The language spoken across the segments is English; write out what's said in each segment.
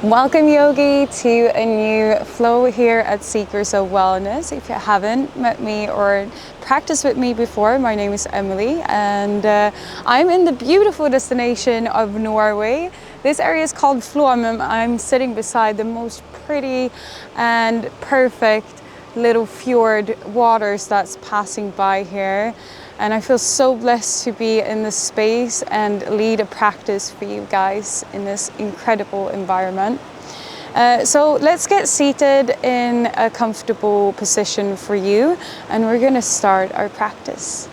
Welcome yogi to a new flow here at Seekers of Wellness. If you haven't met me or practiced with me before, my name is Emelie and I'm in the beautiful destination of Norway. This area is called Flåmum. I'm sitting beside the most pretty and perfect little fjord waters that's passing by here. And I feel so blessed to be in this space and lead a practice for you guys in this incredible environment. So let's get seated in a comfortable position for you, and we're gonna start our practice.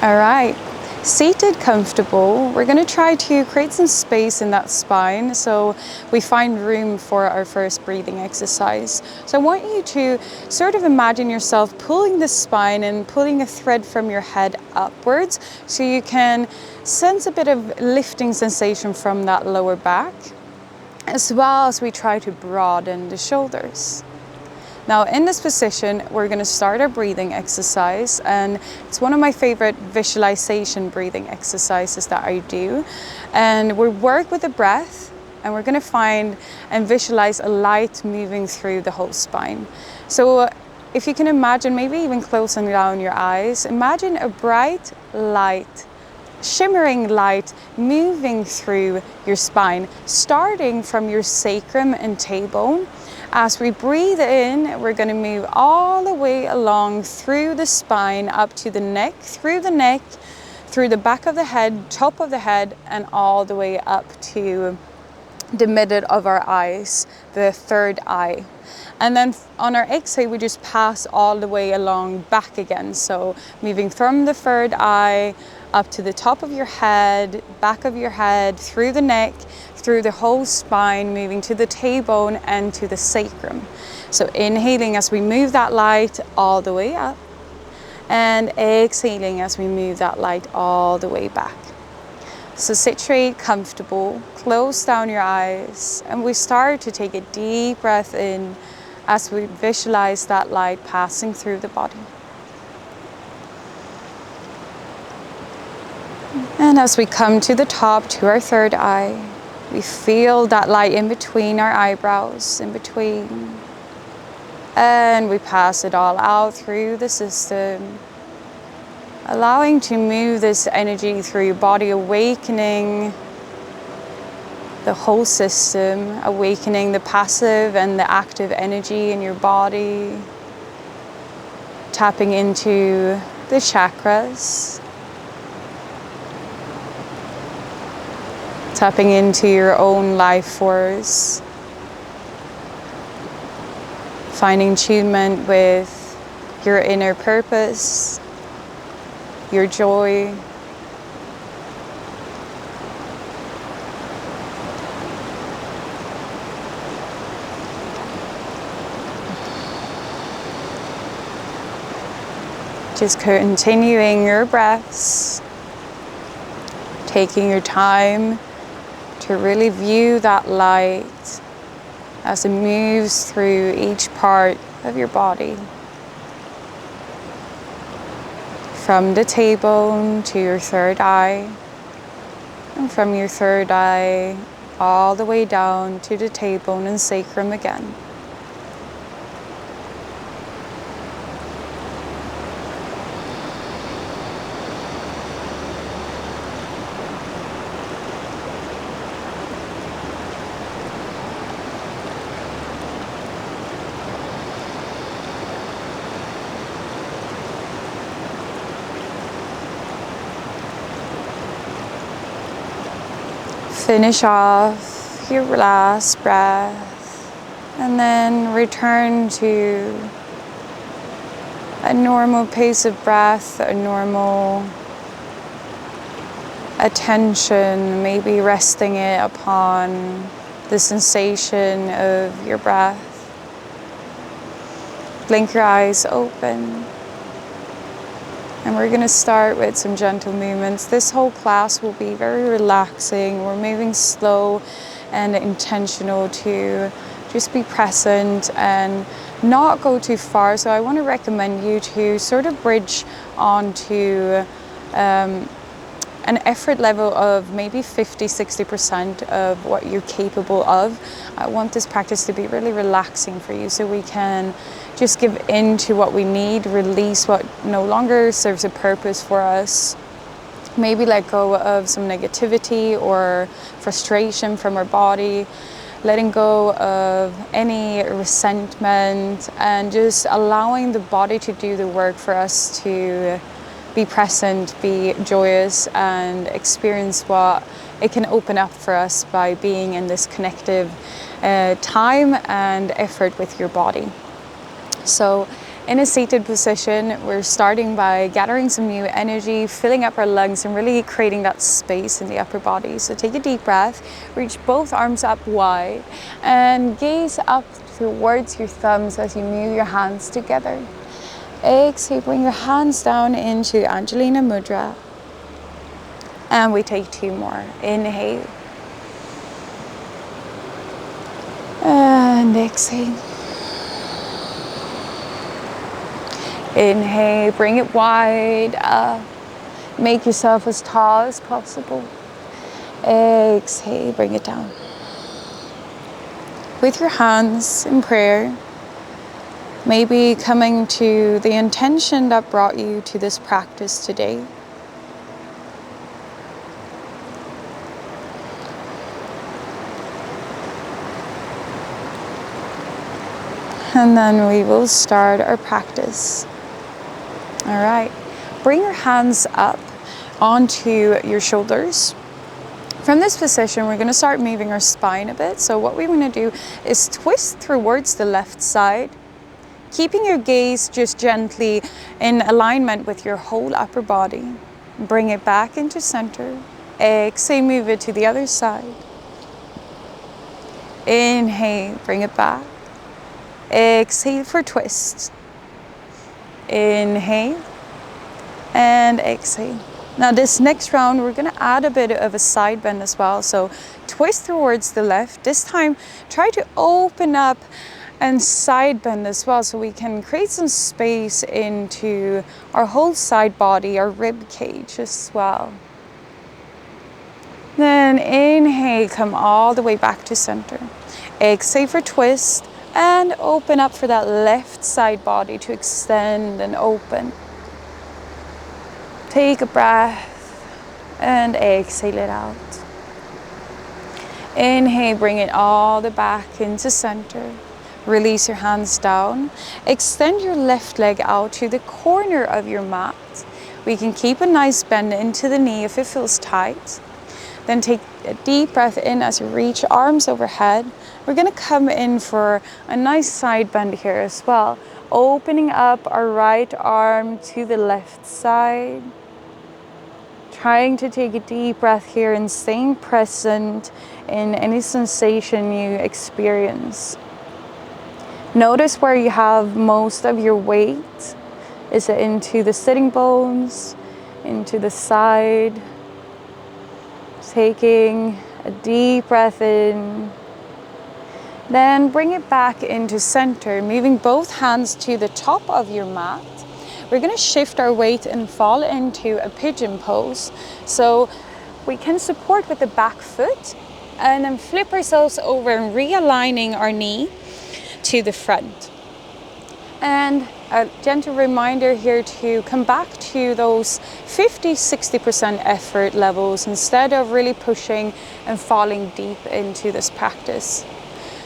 All right, seated comfortable, we're gonna try to create some space in that spine so we find room for our first breathing exercise. So I want you to sort of imagine yourself pulling the spine and pulling a thread from your head upwards so you can sense a bit of lifting sensation from that lower back, as well as we try to broaden the shoulders. Now in this position, we're going to start our breathing exercise, and it's one of my favorite visualization breathing exercises that I do. And we work with the breath, and we're going to find and visualize a light moving through the whole spine. So if you can imagine, maybe even closing down your eyes, imagine a bright light, shimmering light moving through your spine, starting from your sacrum and tailbone. As we breathe in, we're going to move all the way along through the spine, up to the neck, through the back of the head, top of the head, and all the way up to the middle of our eyes, the third eye. And then on our exhale, we just pass all the way along back again. So moving from the third eye up to the top of your head, back of your head, through the neck, through the whole spine, moving to the tailbone and to the sacrum. So inhaling as we move that light all the way up, and exhaling as we move that light all the way back. So situate comfortable, close down your eyes, and we start to take a deep breath in as we visualize that light passing through the body. And as we come to the top, to our third eye, we feel that light in between our eyebrows, in between. And we pass it all out through the system, allowing to move this energy through your body, awakening the whole system, awakening the passive and the active energy in your body, tapping into the chakras, tapping into your own life force, finding attunement with your inner purpose, your joy. Just continuing your breaths, taking your time to really view that light as it moves through each part of your body. From the tailbone to your third eye, and from your third eye all the way down to the tailbone and sacrum again. Finish off your last breath and then return to a normal pace of breath, a normal attention, maybe resting it upon the sensation of your breath. Blink your eyes open. And we're going to start with some gentle movements. This whole class will be very relaxing. We're moving slow and intentional to just be present and not go too far. So I want to recommend you to sort of bridge onto an effort level of maybe 50-60% of what you're capable of. I want this practice to be really relaxing for you, so we can just give in to what we need, release what no longer serves a purpose for us. Maybe let go of some negativity or frustration from our body, letting go of any resentment, and just allowing the body to do the work for us to be present, be joyous, and experience what it can open up for us by being in this connective time and effort with your body. So in a seated position, we're starting by gathering some new energy, filling up our lungs, and really creating that space in the upper body. So take a deep breath, reach both arms up wide, and gaze up towards your thumbs as you move your hands together. Exhale, bring your hands down into Angelina Mudra. And we take 2 more. Inhale. And exhale. Inhale, bring it wide up. Make yourself as tall as possible. Exhale, bring it down. With your hands in prayer, maybe coming to the intention that brought you to this practice today. And then we will start our practice. All right, bring your hands up onto your shoulders. From this position, we're going to start moving our spine a bit. So what we want to do is twist towards the left side, keeping your gaze just gently in alignment with your whole upper body. Bring it back into center. Exhale, move it to the other side. Inhale, bring it back. Exhale for twist. Inhale and exhale. Now this next round, we're going to add a bit of a side bend as well. So twist towards the left. This time, try to open up and side bend as well, so we can create some space into our whole side body, our rib cage as well. Then inhale, come all the way back to center. Exhale for twist. And open up for that left side body to extend and open. Take a breath and exhale it out. Inhale, bring it all the back into center. Release your hands down. Extend your left leg out to the corner of your mat. We can keep a nice bend into the knee if it feels tight. Then take a deep breath in as you reach arms overhead. We're going to come in for a nice side bend here as well. Opening up our right arm to the left side. Trying to take a deep breath here and staying present in any sensation you experience. Notice where you have most of your weight. Is it into the sitting bones, into the side? Taking a deep breath in. Then bring it back into center, moving both hands to the top of your mat. We're going to shift our weight and fall into a pigeon pose. So we can support with the back foot and then flip ourselves over and realigning our knee to the front. And a gentle reminder here to come back to those 50-60% effort levels instead of really pushing and falling deep into this practice.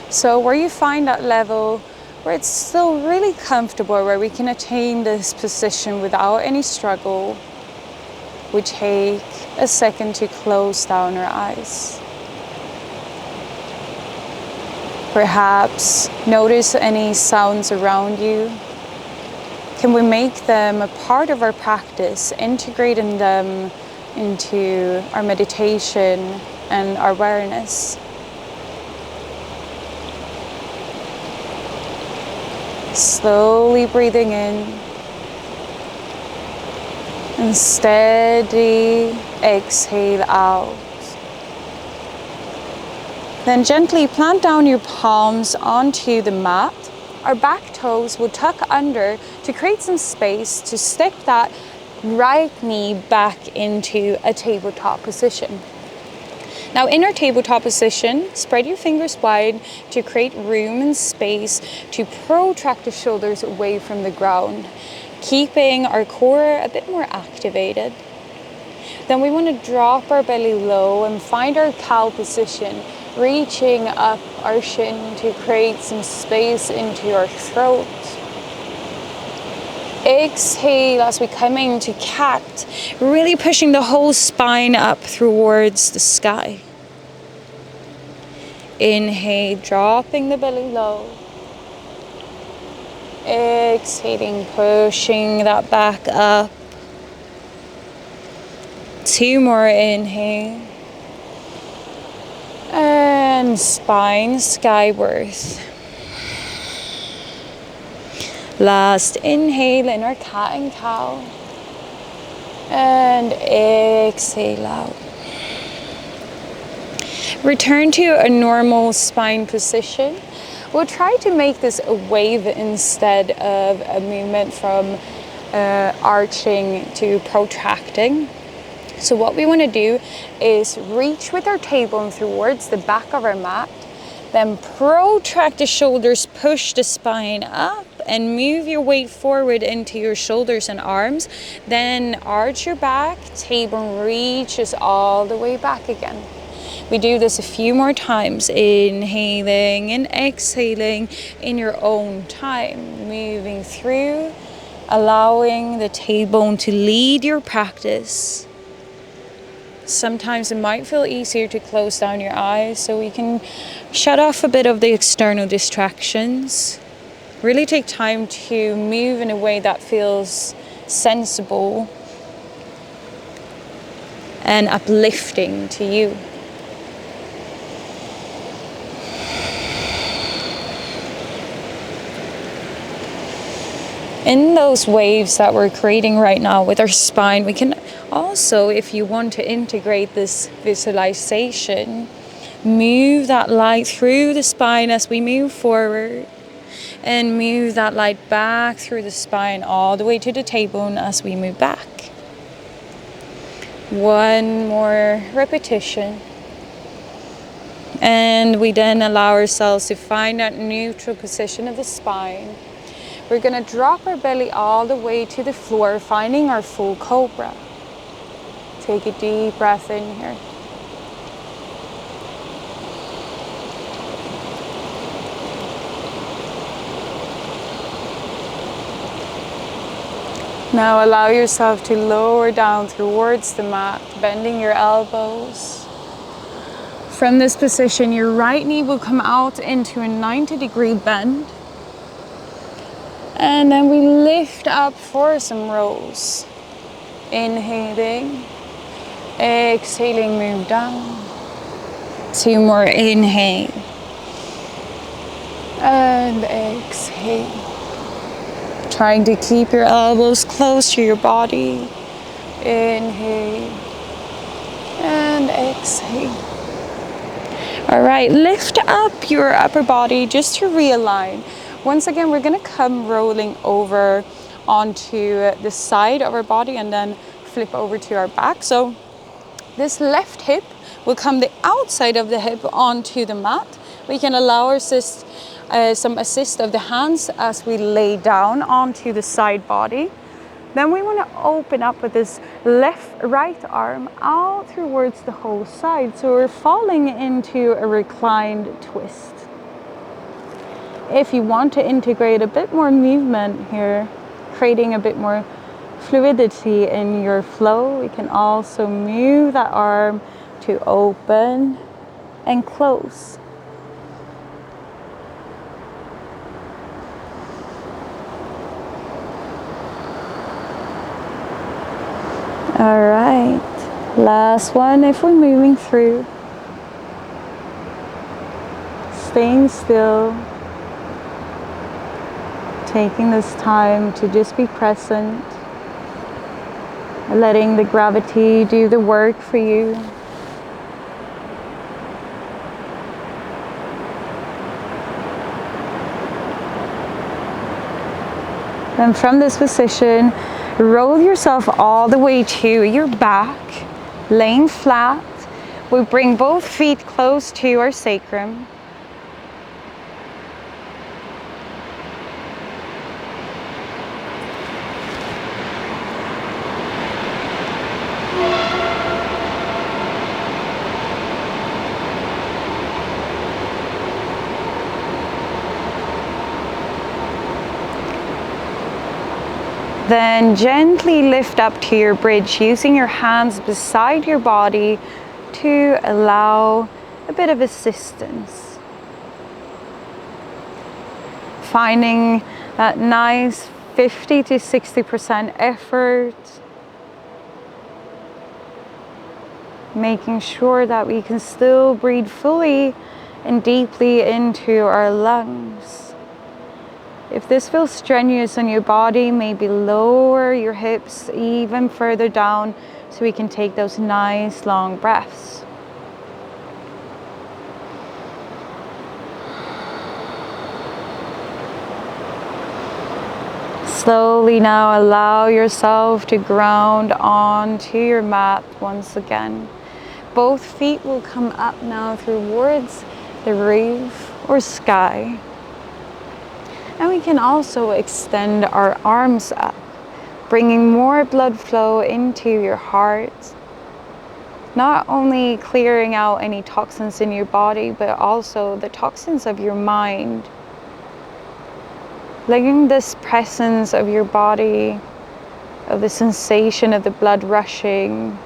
So where you find that level where it's still really comfortable, where we can attain this position without any struggle, we take a second to close down our eyes. Perhaps notice any sounds around you. Can we make them a part of our practice, integrating them into our meditation and our awareness? Slowly breathing in and steady exhale out. Then gently plant down your palms onto the mat. Our back toes will tuck under to create some space to step that right knee back into a tabletop position. Now in our tabletop position, spread your fingers wide to create room and space to protract the shoulders away from the ground, keeping our core a bit more activated. Then we want to drop our belly low and find our cow position, reaching up our shin to create some space into our throat. Exhale as we come into cat, really pushing the whole spine up towards the sky. Inhale, dropping the belly low. Exhaling, pushing that back up. 2 more, inhale. And spine skyward. Last inhale in our cat and cow. And exhale out. Return to a normal spine position. We'll try to make this a wave instead of a movement from arching to protracting. So what we want to do is reach with our tailbone towards the back of our mat, then protract the shoulders, push the spine up, and move your weight forward into your shoulders and arms. Then arch your back, tailbone reaches all the way back again. We do this a few more times, inhaling and exhaling in your own time, moving through, allowing the tailbone to lead your practice. Sometimes it might feel easier to close down your eyes so we can shut off a bit of the external distractions. Really take time to move in a way that feels sensible and uplifting to you. In those waves that we're creating right now with our spine, we can also, if you want to integrate this visualization, move that light through the spine as we move forward, and move that light back through the spine all the way to the tailbone as we move back. 1 more repetition. And we then allow ourselves to find that neutral position of the spine. We're going to drop our belly all the way to the floor, finding our full Cobra. Take a deep breath in here. Now allow yourself to lower down towards the mat, bending your elbows. From this position, your right knee will come out into a 90-degree bend. And then we lift up for some rolls. Inhaling, exhaling, move down. 2 more, inhale. And exhale. Trying to keep your elbows close to your body. Inhale. And exhale. All right, lift up your upper body just to realign. Once again, we're going to come rolling over onto the side of our body and then flip over to our back. So this left hip will come the outside of the hip onto the mat. We can allow some assist of the hands as we lay down onto the side body. Then we want to open up with this right arm out towards the whole side. So we're falling into a reclined twist. If you want to integrate a bit more movement here, creating a bit more fluidity in your flow, we can also move that arm to open and close. All right, last one if we're moving through. Staying still. Taking this time to just be present, letting the gravity do the work for you. Then from this position, Roll yourself all the way to your back, laying flat. We bring both feet close to our sacrum. Then gently lift up to your bridge using your hands beside your body to allow a bit of assistance. Finding that nice 50 to 60% effort. Making sure that we can still breathe fully and deeply into our lungs. If this feels strenuous on your body, maybe lower your hips even further down so we can take those nice long breaths. Slowly now allow yourself to ground onto your mat once again. Both feet will come up now towards the roof or sky. And we can also extend our arms up, bringing more blood flow into your heart. Not only clearing out any toxins in your body, but also the toxins of your mind. Letting this presence of your body, of the sensation of the blood rushing,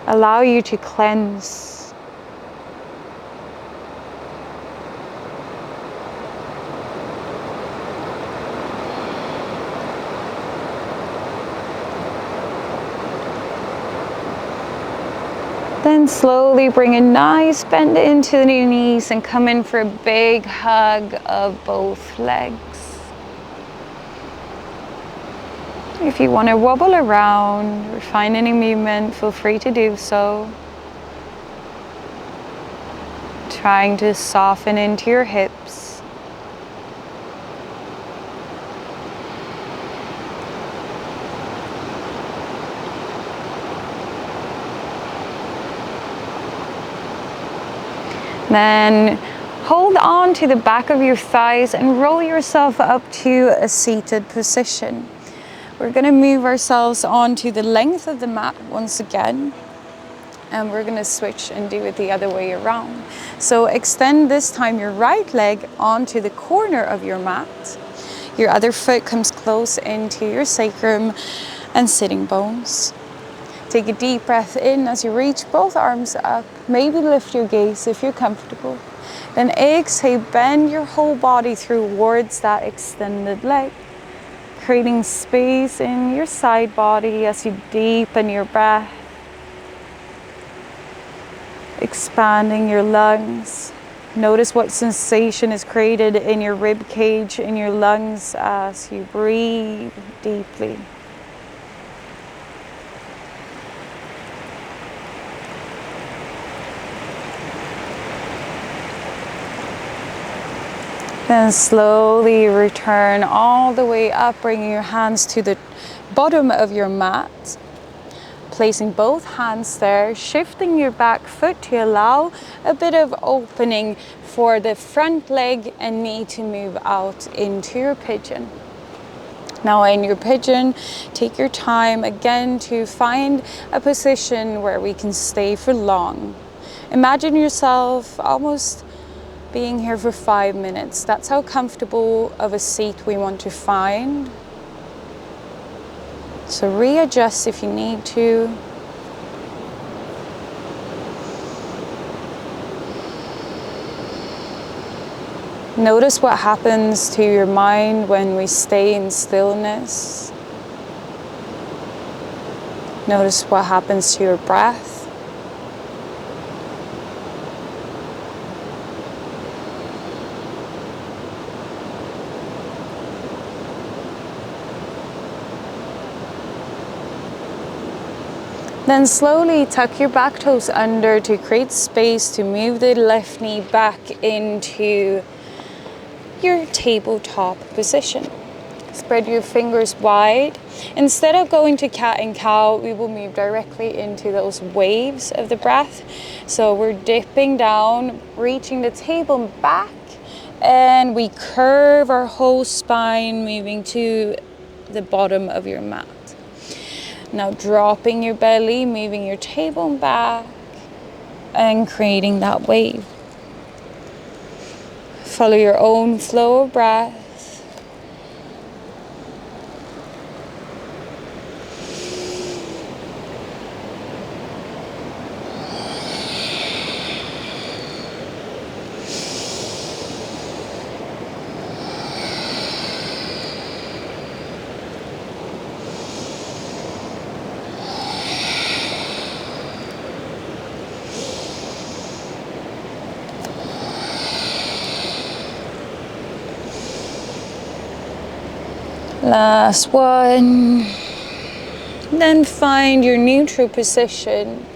allow you to cleanse. Then slowly bring a nice bend into the knees and come in for a big hug of both legs. If you want to wobble around or find any movement, feel free to do so. Trying to soften into your hips. Then hold on to the back of your thighs and roll yourself up to a seated position. We're going to move ourselves onto the length of the mat once again. And we're going to switch and do it the other way around. So extend this time your right leg onto the corner of your mat. Your other foot comes close into your sacrum and sitting bones. Take a deep breath in as you reach both arms up. Maybe lift your gaze if you're comfortable. Then exhale, bend your whole body towards that extended leg. Creating space in your side body as you deepen your breath. Expanding your lungs. Notice what sensation is created in your rib cage, in your lungs as you breathe deeply. Then slowly return all the way up, bringing your hands to the bottom of your mat. Placing both hands there, shifting your back foot to allow a bit of opening for the front leg and knee to move out into your pigeon. Now in your pigeon, take your time again to find a position where we can stay for long. Imagine yourself almost being here for 5 minutes. That's how comfortable of a seat we want to find. So readjust if you need to. Notice what happens to your mind when we stay in stillness. Notice what happens to your breath. Then slowly tuck your back toes under to create space to move the left knee back into your tabletop position. Spread your fingers wide. Instead of going to cat and cow, we will move directly into those waves of the breath. So we're dipping down, reaching the tailbone back, and we curve our whole spine, moving to the bottom of your mat. Now dropping your belly, moving your tailbone back, and creating that wave. Follow your own flow of breath. Last one. Then find your neutral position.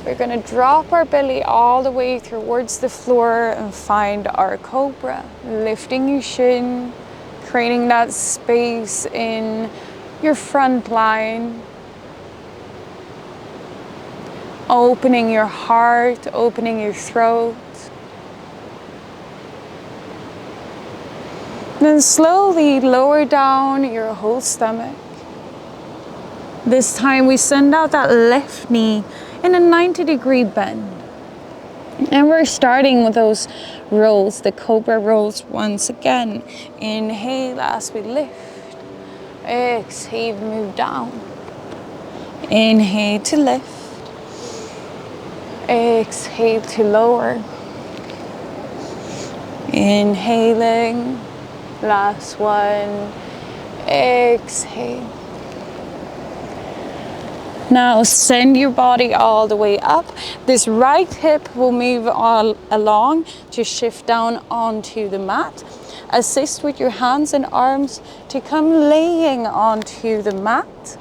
We're going to drop our belly all the way towards the floor and find our Cobra. Lifting your shin, creating that space in your front line. Opening your heart, opening your throat. Then slowly lower down your whole stomach. This time we send out that left knee in a 90-degree bend. And we're starting with those rolls, the Cobra rolls once again. Inhale as we lift. Exhale, move down. Inhale to lift. Exhale to lower. Inhaling. Last one. Exhale. Now send your body all the way up. This right hip will move all along to shift down onto the mat. Assist with your hands and arms to come laying onto the mat.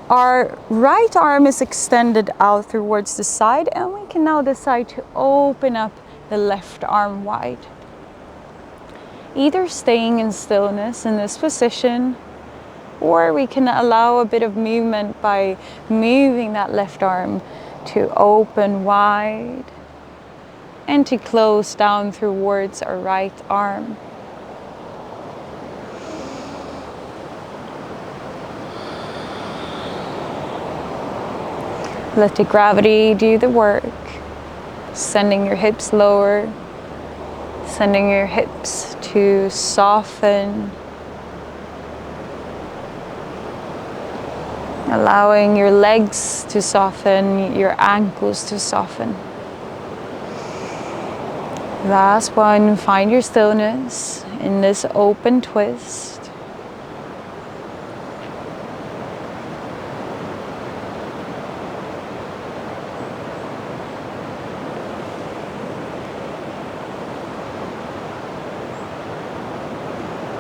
Our right arm is extended out towards the side, and we can now decide to open up the left arm wide. Either staying in stillness in this position, or we can allow a bit of movement by moving that left arm to open wide and to close down towards our right arm. Let the gravity do the work, sending your hips lower, sending your hips to soften, allowing your legs to soften, your ankles to soften. Last one, find your stillness in this open twist.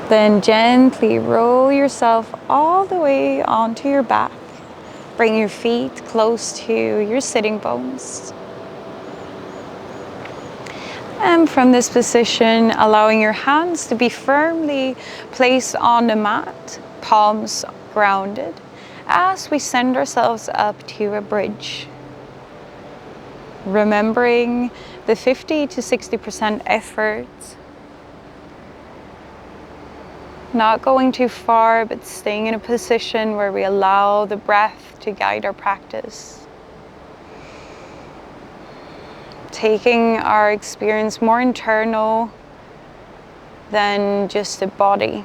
Then gently roll yourself all the way onto your back. Bring your feet close to your sitting bones. And from this position, allowing your hands to be firmly placed on the mat, palms grounded, as we send ourselves up to a bridge. Remembering the 50 to 60% effort. Not going too far, but staying in a position where we allow the breath to guide our practice. Taking our experience more internal than just the body.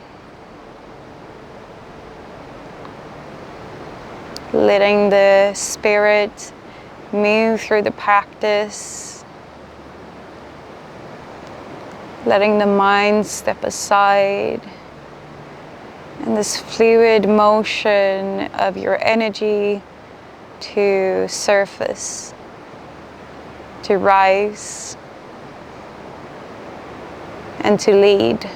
Letting the spirit move through the practice. Letting the mind step aside. And this fluid motion of your energy to surface, to rise, and to lead.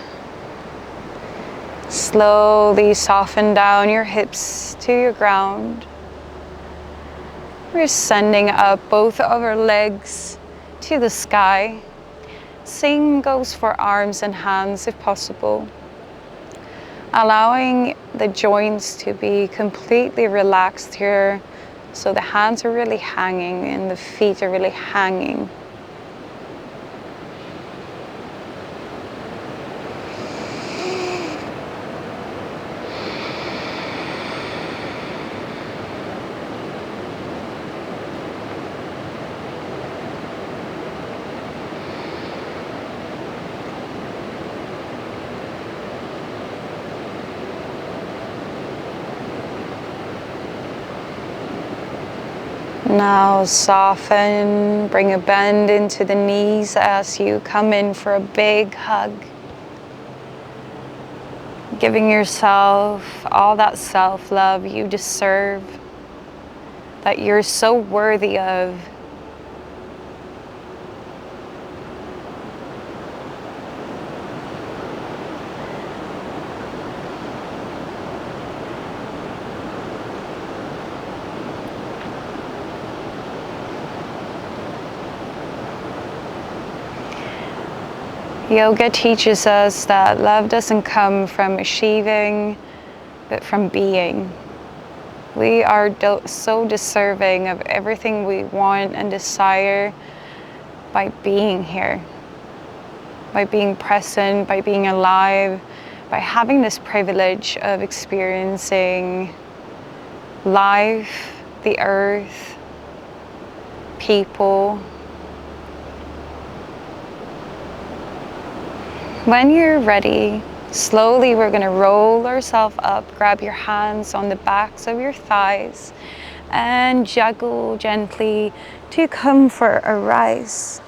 Slowly soften down your hips to your ground. We're sending up both of our legs to the sky. Same goes for arms and hands if possible. allowing the joints to be completely relaxed here. So the hands are really hanging and the feet are really hanging. Now soften, bring a bend into the knees as you come in for a big hug. Giving yourself all that self-love you deserve, that you're so worthy of. Yoga teaches us that love doesn't come from achieving, but from being. We are so deserving of everything we want and desire by being here, by being present, by being alive, by having this privilege of experiencing life, the earth, people. When you're ready, slowly we're going to roll ourselves up, grab your hands on the backs of your thighs and juggle gently to come for a rise.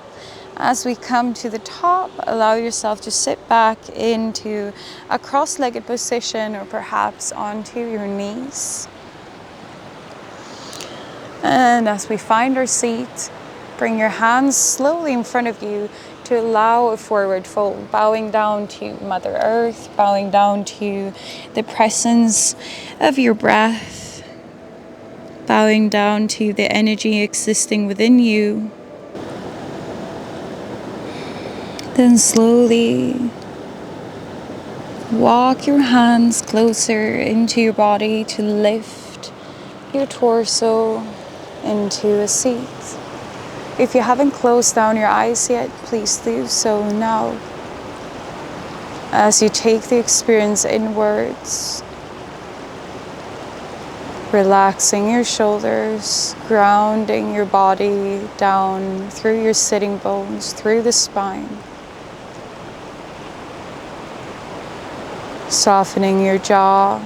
As we come to the top, allow yourself to sit back into a cross-legged position or perhaps onto your knees. And as we find our seat, bring your hands slowly in front of you to allow a forward fold, bowing down to Mother Earth, bowing down to the presence of your breath, bowing down to the energy existing within you. Then slowly walk your hands closer into your body to lift your torso into a seat. If you haven't closed down your eyes yet, please do so now. As you take the experience inwards, relaxing your shoulders, grounding your body down through your sitting bones, through the spine. Softening your jaw,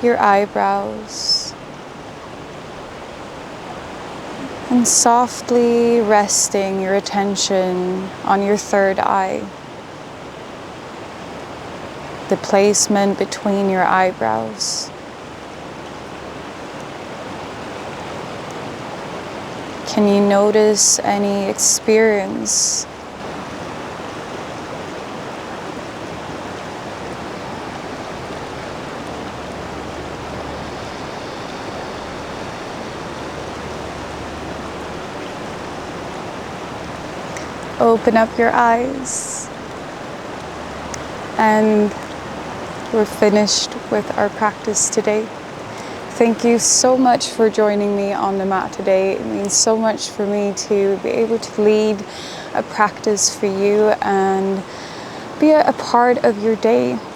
your eyebrows. And softly resting your attention on your third eye, the placement between your eyebrows. Can you notice any experience? Open up your eyes, and we're finished with our practice today. Thank you so much for joining me on the mat today. It means so much for me to be able to lead a practice for you and be a part of your day.